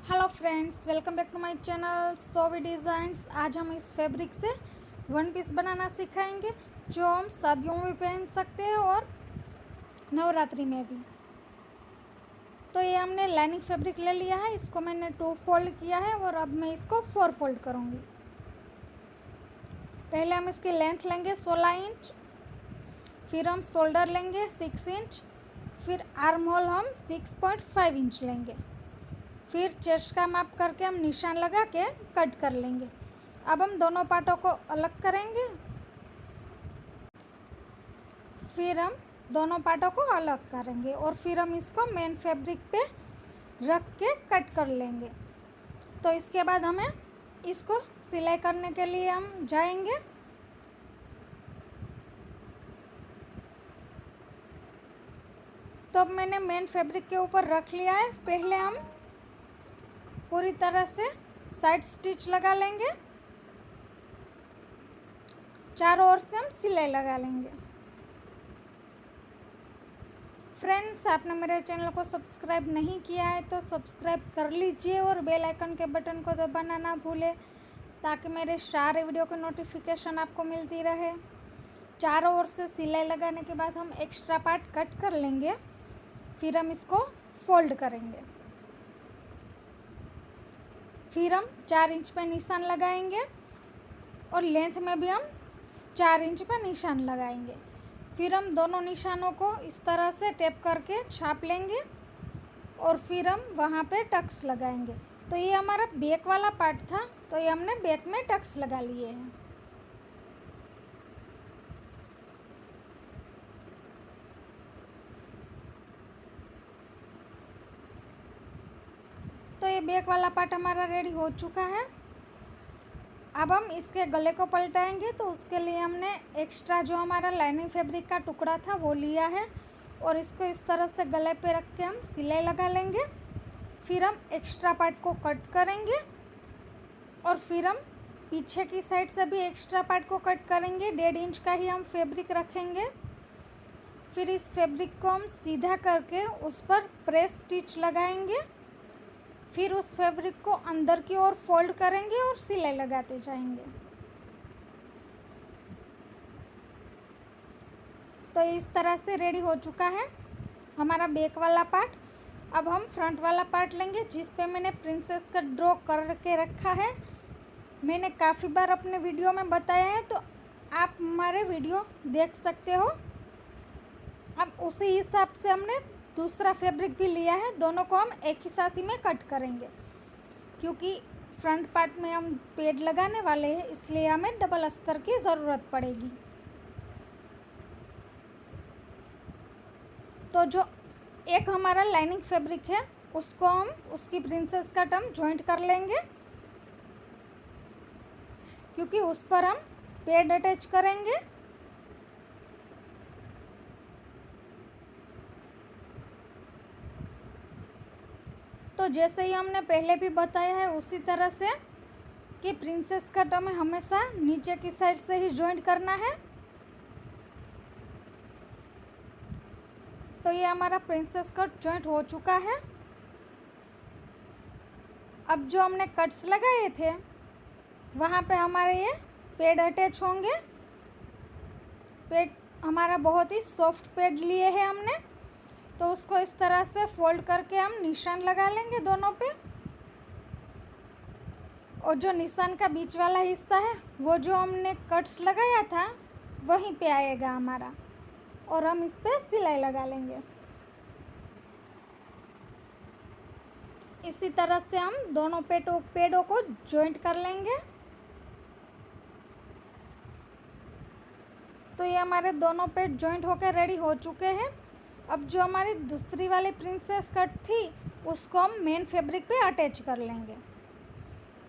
Hello friends, welcome back to my channel Sovi designs. आज हम इस फैब्रिक से वन पीस बनाना सिखाएंगे जो हम शादियों में भी पहन सकते हैं और नवरात्रि में भी। तो ये हमने लाइनिंग फैब्रिक ले लिया है, इसको मैंने 2 फोल्ड किया है और अब मैं इसको 4 फोल्ड करूँगी। पहले हम इसकी लेंथ लेंगे 16 इंच, फिर हम शोल्डर लेंगे 6 इंच, फिर आर्म होल हम 6.5 इंच लेंगे, फिर चेस्ट का माप करके हम निशान लगा के कट कर लेंगे। अब हम दोनों पार्टों को अलग करेंगे, फिर हम दोनों पार्टों को अलग करेंगे और फिर हम इसको मेन फैब्रिक पे रख के कट कर लेंगे। तो इसके बाद हमें इसको सिलाई करने के लिए हम जाएंगे। तो अब मैंने मेन फैब्रिक के ऊपर रख लिया है। पहले हम पूरी तरह से साइड स्टिच लगा लेंगे, चारों ओर से हम सिलाई लगा लेंगे। फ्रेंड्स, आपने मेरे चैनल को सब्सक्राइब नहीं किया है तो सब्सक्राइब कर लीजिए और बेल आइकन के बटन को दबाना ना भूलें ताकि मेरे सारे वीडियो की नोटिफिकेशन आपको मिलती रहे। चारों ओर से सिलाई लगाने के बाद हम एक्स्ट्रा पार्ट कट कर लेंगे, फिर हम इसको फोल्ड करेंगे, फिर हम 4 इंच पे निशान लगाएंगे और लेंथ में भी हम 4 इंच पे निशान लगाएंगे। फिर हम दोनों निशानों को इस तरह से टेप करके छाप लेंगे और फिर हम वहाँ पे टक्स लगाएंगे। तो ये हमारा बैक वाला पार्ट था, तो ये हमने बैक में टक्स लगा लिए हैं। तो ये बैक वाला पार्ट हमारा रेडी हो चुका है। अब हम इसके गले को पलटाएंगे, तो उसके लिए हमने एक्स्ट्रा जो हमारा लाइनिंग फैब्रिक का टुकड़ा था वो लिया है और इसको इस तरह से गले पे रख के हम सिलाई लगा लेंगे। फिर हम एक्स्ट्रा पार्ट को कट करेंगे और फिर हम पीछे की साइड से भी एक्स्ट्रा पार्ट को कट करेंगे। 1.5 इंच का ही हम फैब्रिक रखेंगे। फिर इस फैब्रिक को हम सीधा करके उस पर प्रेस स्टिच लगाएंगे, फिर उस फैब्रिक को अंदर की ओर फोल्ड करेंगे और सिलाई लगाते जाएंगे। तो इस तरह से रेडी हो चुका है हमारा बैक वाला पार्ट। अब हम फ्रंट वाला पार्ट लेंगे जिस पे मैंने प्रिंसेस का ड्रॉ करके रखा है। मैंने काफ़ी बार अपने वीडियो में बताया है, तो आप हमारे वीडियो देख सकते हो। अब उसी हिसाब से हमने दूसरा फैब्रिक भी लिया है, दोनों को हम एक ही साथ ही में कट करेंगे क्योंकि फ्रंट पार्ट में हम पेड़ लगाने वाले हैं, इसलिए हमें डबल अस्तर की ज़रूरत पड़ेगी। तो जो एक हमारा लाइनिंग फैब्रिक है उसको हम उसकी प्रिंसेस कट हम जॉइंट कर लेंगे क्योंकि उस पर हम पेड़ अटैच करेंगे। तो जैसे ही हमने पहले भी बताया है उसी तरह से कि प्रिंसेस कट हमें हमेशा नीचे की साइड से ही जॉइंट करना है। तो ये हमारा प्रिंसेस कट जॉइंट हो चुका है। अब जो हमने कट्स लगाए थे वहाँ पे हमारे ये पेड़ अटैच होंगे। पेड़ हमारा बहुत ही सॉफ्ट पेड़ लिए हैं हमने, तो उसको इस तरह से फोल्ड करके हम निशान लगा लेंगे दोनों पे। और जो निशान का बीच वाला हिस्सा है वो जो हमने कट्स लगाया था वहीं पे आएगा हमारा और हम इस पे सिलाई लगा लेंगे। इसी तरह से हम दोनों पेड़ों को जॉइंट कर लेंगे। तो ये हमारे दोनों पेड़ जॉइंट होकर रेडी हो चुके हैं। अब जो हमारी दूसरी वाली प्रिंसेस कट थी उसको हम मेन फैब्रिक पे अटैच कर लेंगे।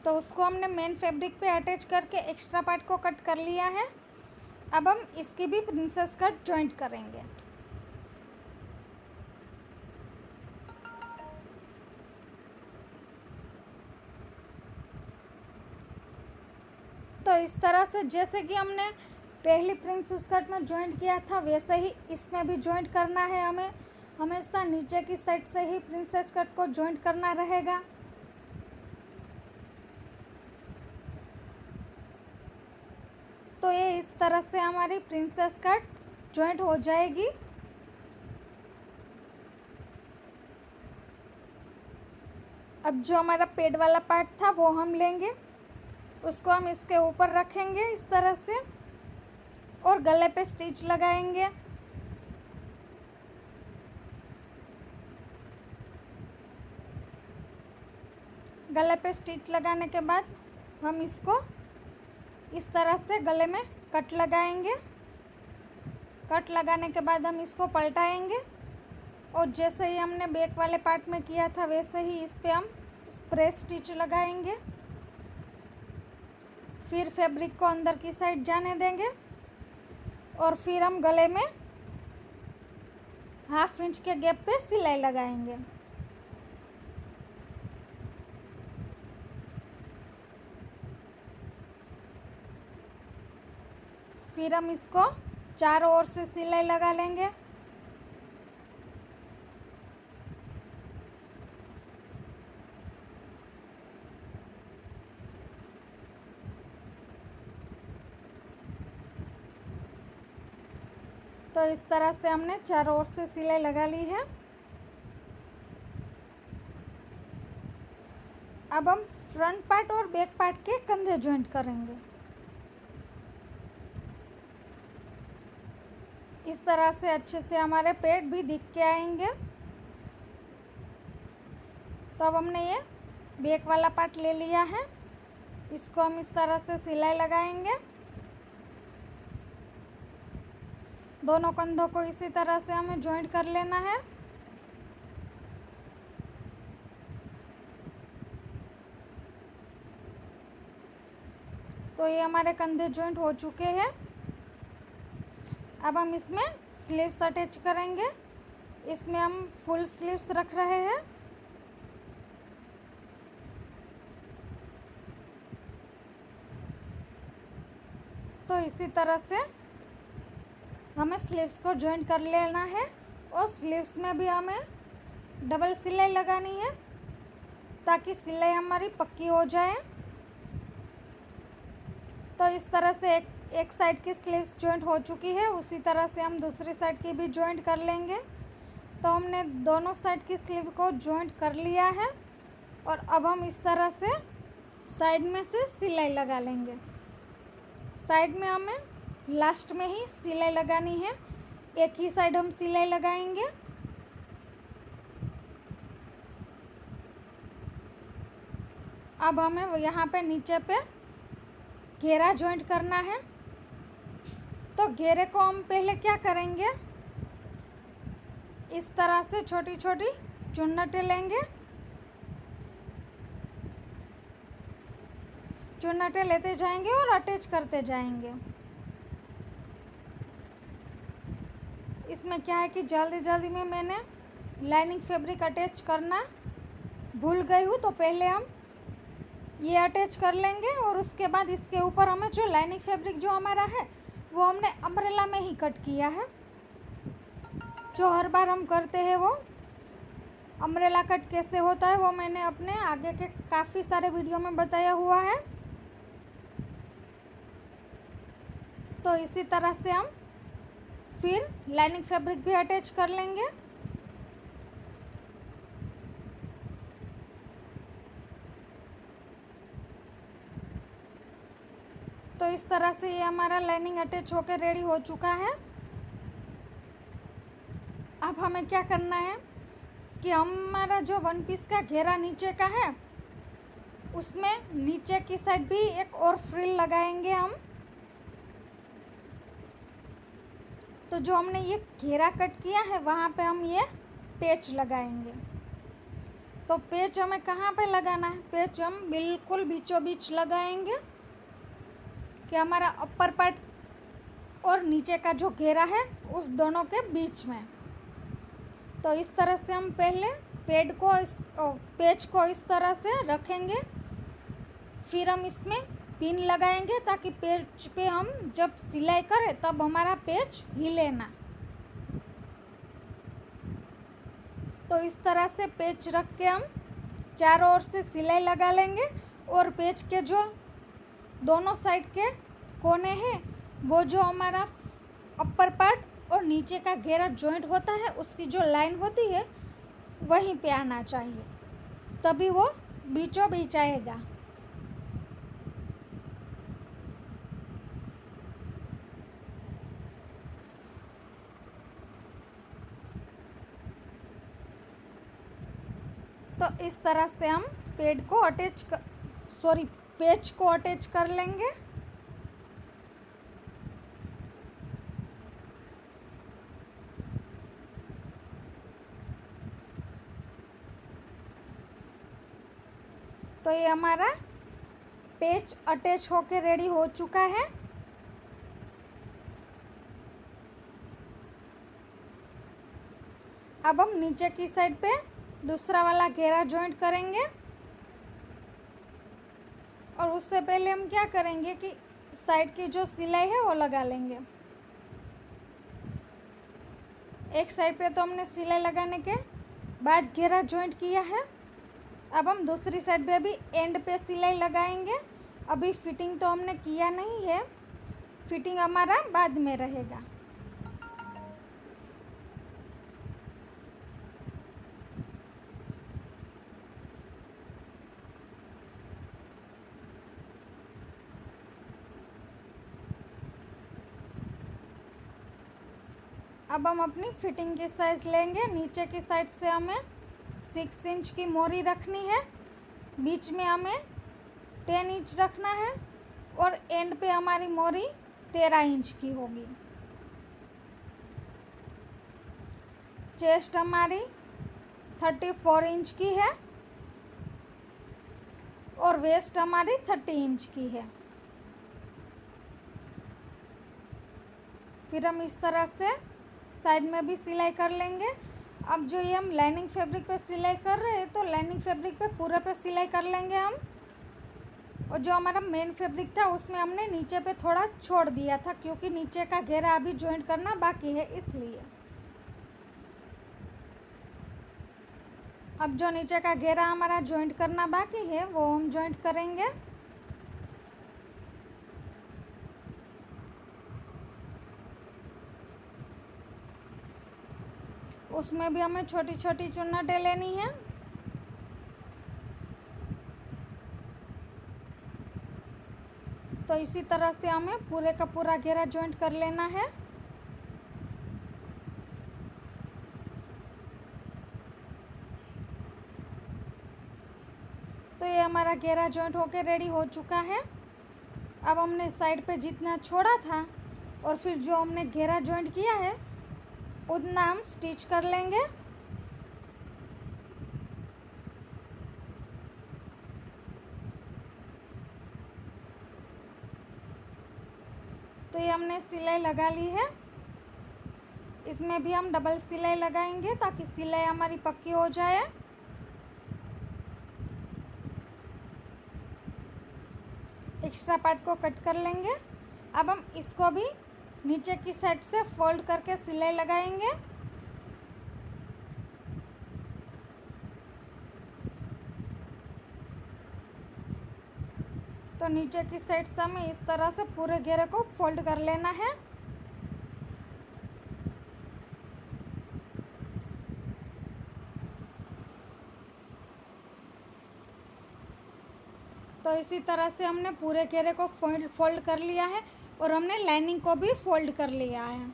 तो उसको हमने मेन फैब्रिक पे अटैच करके एक्स्ट्रा पार्ट को कट कर लिया है। अब हम इसकी भी प्रिंसेस कट जॉइंट करेंगे। तो इस तरह से जैसे कि हमने पहली प्रिंसेस कट में जॉइंट किया था वैसे ही इसमें भी जॉइंट करना है। हमें हमेशा नीचे की साइड से ही प्रिंसेस कट को जॉइंट करना रहेगा। तो ये इस तरह से हमारी प्रिंसेस कट जॉइंट हो जाएगी। अब जो हमारा पेड़ वाला पार्ट था वो हम लेंगे, उसको हम इसके ऊपर रखेंगे इस तरह से और गले पे स्टिच लगाएंगे। गले पे स्टिच लगाने के बाद हम इसको इस तरह से गले में कट लगाएंगे। कट लगाने के बाद हम इसको पलटाएंगे और जैसे ही हमने बैक वाले पार्ट में किया था वैसे ही इस पे हम स्प्रे स्टिच लगाएंगे। फिर फैब्रिक को अंदर की साइड जाने देंगे और फिर हम गले में 1/2 इंच के गैप पे सिलाई लगाएंगे। फिर हम इसको चारों ओर से सिलाई लगा लेंगे। तो इस तरह से हमने चारों ओर से सिलाई लगा ली है। अब हम फ्रंट पार्ट और बैक पार्ट के कंधे जॉइंट करेंगे। इस तरह से अच्छे से हमारे पेट भी दिख के आएंगे। तो अब हमने ये बैक वाला पार्ट ले लिया है, इसको हम इस तरह से सिलाई लगाएंगे। दोनों कंधों को इसी तरह से हमें जॉइंट कर लेना है। तो ये हमारे कंधे जॉइंट हो चुके हैं। अब हम इसमें स्लीव्स अटैच करेंगे। इसमें हम फुल स्लीव्स रख रहे हैं। तो इसी तरह से हमें स्लीव्स को जॉइंट कर लेना है और स्लीव्स में भी हमें डबल सिलाई लगानी है ताकि सिलाई हमारी पक्की हो जाए। तो इस तरह से एक साइड की स्लीव्स जॉइंट हो चुकी है, उसी तरह से हम दूसरी साइड की भी जॉइंट कर लेंगे। तो हमने दोनों साइड की स्लीव को जॉइंट कर लिया है और अब हम इस तरह से साइड में से सिलाई लगा लेंगे। साइड में हमें लास्ट में ही सिलाई लगानी है, एक ही साइड हम सिलाई लगाएंगे। अब हमें यहाँ पे नीचे पे घेरा जॉइंट करना है। तो घेरे को हम पहले क्या करेंगे, इस तरह से छोटी छोटी चुन्नटें लेंगे। चुन्नटें लेते जाएंगे और अटैच करते जाएंगे। इसमें क्या है कि जल्दी जल्दी में मैंने लाइनिंग फैब्रिक अटैच करना भूल गई हूँ, तो पहले हम ये अटैच कर लेंगे और उसके बाद इसके ऊपर हमें जो लाइनिंग फैब्रिक जो हमारा है वो हमने अम्ब्रेला में ही कट किया है। जो हर बार हम करते हैं वो अम्ब्रेला कट कैसे होता है वो मैंने अपने आगे के काफ़ी सारे वीडियो में बताया हुआ है। तो इसी तरह से हम फिर लाइनिंग फैब्रिक भी अटैच कर लेंगे। तो इस तरह से ये हमारा लाइनिंग अटैच होकर रेडी हो चुका है। अब हमें क्या करना है कि हमारा जो वन पीस का घेरा नीचे का है उसमें नीचे की साइड भी एक और फ्रिल लगाएंगे हम। तो जो हमने ये घेरा कट किया है वहाँ पे हम ये पेच लगाएंगे। तो पेच हमें कहाँ पे लगाना है, पेच हम बिल्कुल बीचों बीच लगाएंगे कि हमारा अपर पार्ट और नीचे का जो घेरा है उस दोनों के बीच में। तो इस तरह से हम पहले पेच को इस तरह से रखेंगे, फिर हम इसमें पिन लगाएंगे ताकि पेच पे हम जब सिलाई करें तब हमारा पेच हिले ना। तो इस तरह से पेच रख के हम चारों ओर से सिलाई लगा लेंगे और पेच के जो दोनों साइड के कोने हैं वो जो हमारा अपर पार्ट और नीचे का घेरा जॉइंट होता है उसकी जो लाइन होती है वहीं पे आना चाहिए, तभी वो बीचों बीच आएगा। तो इस तरह से हम पेच को अटैच कर लेंगे। तो ये हमारा पेच अटैच होके रेडी हो चुका है। अब हम नीचे की साइड पे दूसरा वाला घेरा जॉइंट करेंगे और उससे पहले हम क्या करेंगे कि साइड की जो सिलाई है वो लगा लेंगे। एक साइड पे तो हमने सिलाई लगाने के बाद घेरा जॉइंट किया है। अब हम दूसरी साइड पे भी एंड पे सिलाई लगाएंगे। अभी फिटिंग तो हमने किया नहीं है, फिटिंग हमारा बाद में रहेगा। अब हम अपनी फिटिंग की साइज़ लेंगे। नीचे की साइड से हमें 6 इंच की मोरी रखनी है, बीच में हमें 10 इंच रखना है और एंड पे हमारी मोरी 13 इंच की होगी। चेस्ट हमारी 34 इंच की है और वेस्ट हमारी 30 इंच की है। फिर हम इस तरह से साइड में भी सिलाई कर लेंगे। अब जो ये हम लाइनिंग फैब्रिक पे सिलाई कर रहे हैं तो लाइनिंग फैब्रिक पे पूरे पे सिलाई कर लेंगे हम। और जो हमारा मेन फैब्रिक था उसमें हमने नीचे पे थोड़ा छोड़ दिया था क्योंकि नीचे का घेरा अभी जॉइंट करना बाकी है, इसलिए। अब जो नीचे का घेरा हमारा जॉइंट करना बाकी है वो हम जॉइंट करेंगे। उसमें भी हमें छोटी छोटी चुन्नटें लेनी है। तो इसी तरह से हमें पूरे का पूरा घेरा जॉइंट कर लेना है। तो ये हमारा घेरा जॉइंट होके रेडी हो चुका है। अब हमने साइड पे जितना छोड़ा था और फिर जो हमने घेरा जॉइंट किया है उतना हम स्टिच कर लेंगे। तो ये हमने सिलाई लगा ली है। इसमें भी हम डबल सिलाई लगाएंगे ताकि सिलाई हमारी पक्की हो जाए। एक्स्ट्रा पार्ट को कट कर लेंगे। अब हम इसको भी नीचे की साइड से फोल्ड करके सिलाई लगाएंगे। तो नीचे की साइड से हमें इस तरह से पूरे घेरे को फोल्ड कर लेना है। तो इसी तरह से हमने पूरे घेरे को फोल्ड कर लिया है और हमने लाइनिंग को भी फोल्ड कर लिया है।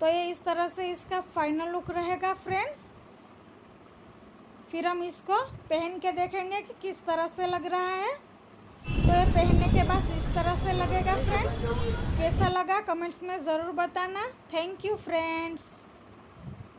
तो ये इस तरह से इसका फाइनल लुक रहेगा फ्रेंड्स। फिर हम इसको पहन के देखेंगे कि किस तरह से लग रहा है। तो ये पहनने के बाद इस तरह से लगेगा फ्रेंड्स। कैसा लगा कमेंट्स में ज़रूर बताना। Thank you friends.